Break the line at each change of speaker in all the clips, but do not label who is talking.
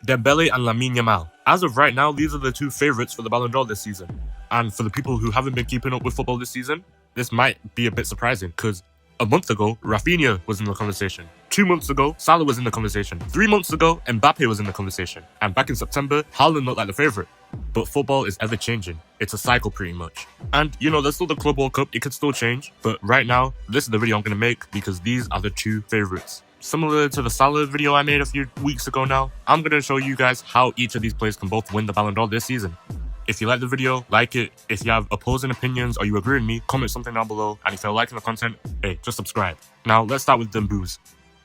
Dembele and Lamine Yamal. As of right now, these are the two favourites for the Ballon d'Or this season. And for the people who haven't been keeping up with football this season, this might be a bit surprising because a month ago, Rafinha was in the conversation. 2 months ago, Salah was in the conversation. 3 months ago, Mbappe was in the conversation. And back in September, Haaland looked like the favourite. But football is ever changing. It's a cycle pretty much. And there's still the Club World Cup, it could still change. But right now, this is the video I'm going to make because these are the two favourites. Similar to the Salah video I made a few weeks ago now, I'm going to show you guys how each of these players can both win the Ballon d'Or this season. If you like the video, like it. If you have opposing opinions or you agree with me, comment something down below. And if you're liking the content, hey, just subscribe. Now, let's start with Dembouz.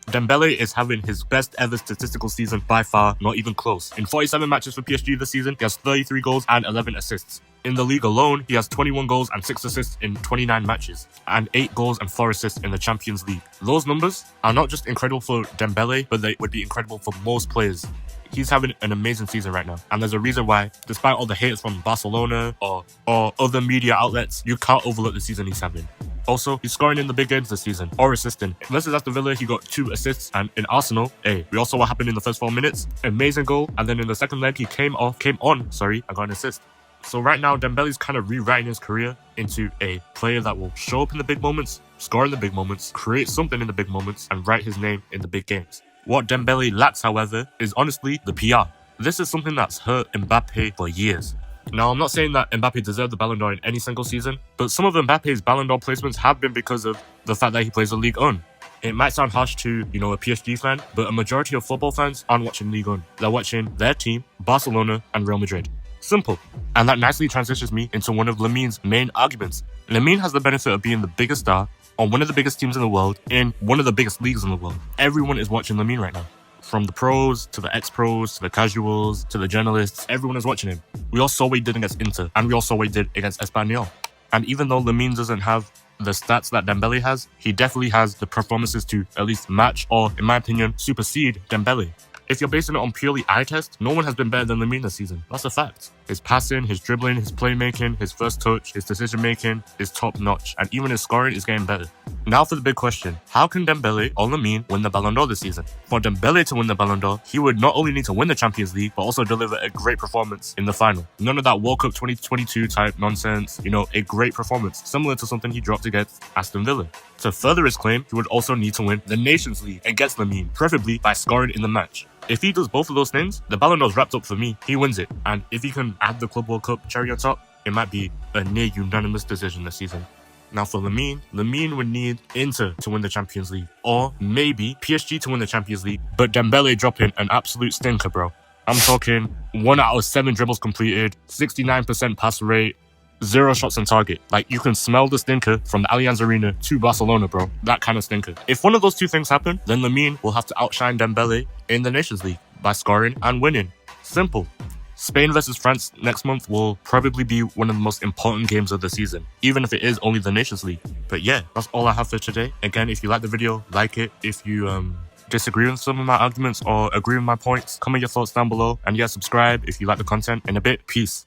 Dembele is having his best ever statistical season by far, not even close. In 47 matches for PSG this season, he has 33 goals and 11 assists. In the league alone, he has 21 goals and 6 assists in 29 matches, and 8 goals and 4 assists in the Champions League. Those numbers are not just incredible for Dembele, but they would be incredible for most players. He's having an amazing season right now, and there's a reason why, despite all the haters from Barcelona or other media outlets, you can't overlook the season he's having. Also, he's scoring in the big games this season, or assisting. Versus Aston Villa, he got 2 assists, and in Arsenal, we all saw what happened in the first 4 minutes. Amazing goal, and then in the second leg, he came on, and got an assist. So right now, Dembele's kind of rewriting his career into a player that will show up in the big moments, score in the big moments, create something in the big moments, and write his name in the big games. What Dembele lacks, however, is honestly the PR. This is something that's hurt Mbappe for years. Now, I'm not saying that Mbappe deserved the Ballon d'Or in any single season, but some of Mbappe's Ballon d'Or placements have been because of the fact that he plays a Ligue 1. It might sound harsh to, a PSG fan, but a majority of football fans aren't watching Ligue 1. They're watching their team, Barcelona and Real Madrid. Simple. And that nicely transitions me into one of Lamine's main arguments. Lamine has the benefit of being the biggest star on one of the biggest teams in the world in one of the biggest leagues in the world. Everyone is watching Lamine right now. From the pros, to the ex-pros, to the casuals, to the journalists, everyone is watching him. We all saw what he did against Inter, and we all saw what he did against Espanyol. And even though Lamine doesn't have the stats that Dembele has, he definitely has the performances to at least match or, in my opinion, supersede Dembele. If you're basing it on purely eye test, no one has been better than Lamine this season. That's a fact. His passing, his dribbling, his playmaking, his first touch, his decision making is top notch, and even his scoring is getting better. Now for the big question, how can Dembele or Lamine win the Ballon d'Or this season? For Dembele to win the Ballon d'Or, he would not only need to win the Champions League, but also deliver a great performance in the final. None of that World Cup 2022 type nonsense, a great performance, similar to something he dropped against Aston Villa. To further his claim, he would also need to win the Nations League against Lamine, preferably by scoring in the match. If he does both of those things, the Ballon d'Or's wrapped up for me. He wins it. And if he can add the Club World Cup cherry on top, it might be a near unanimous decision this season. Now for Lamine would need Inter to win the Champions League, or maybe PSG to win the Champions League, but Dembele dropping an absolute stinker, bro. I'm talking 1 out of 7 dribbles completed, 69% pass rate, 0 shots on target. Like, you can smell the stinker from the Allianz Arena to Barcelona, bro. That kind of stinker. If one of those two things happen, then Lamine will have to outshine Dembele in the Nations League by scoring and winning. Simple. Spain versus France next month will probably be one of the most important games of the season, even if it is only the Nations League. But yeah, that's all I have for today. Again, if you like the video, like it. If you disagree with some of my arguments or agree with my points, comment your thoughts down below. And yeah, subscribe if you like the content. In a bit, peace.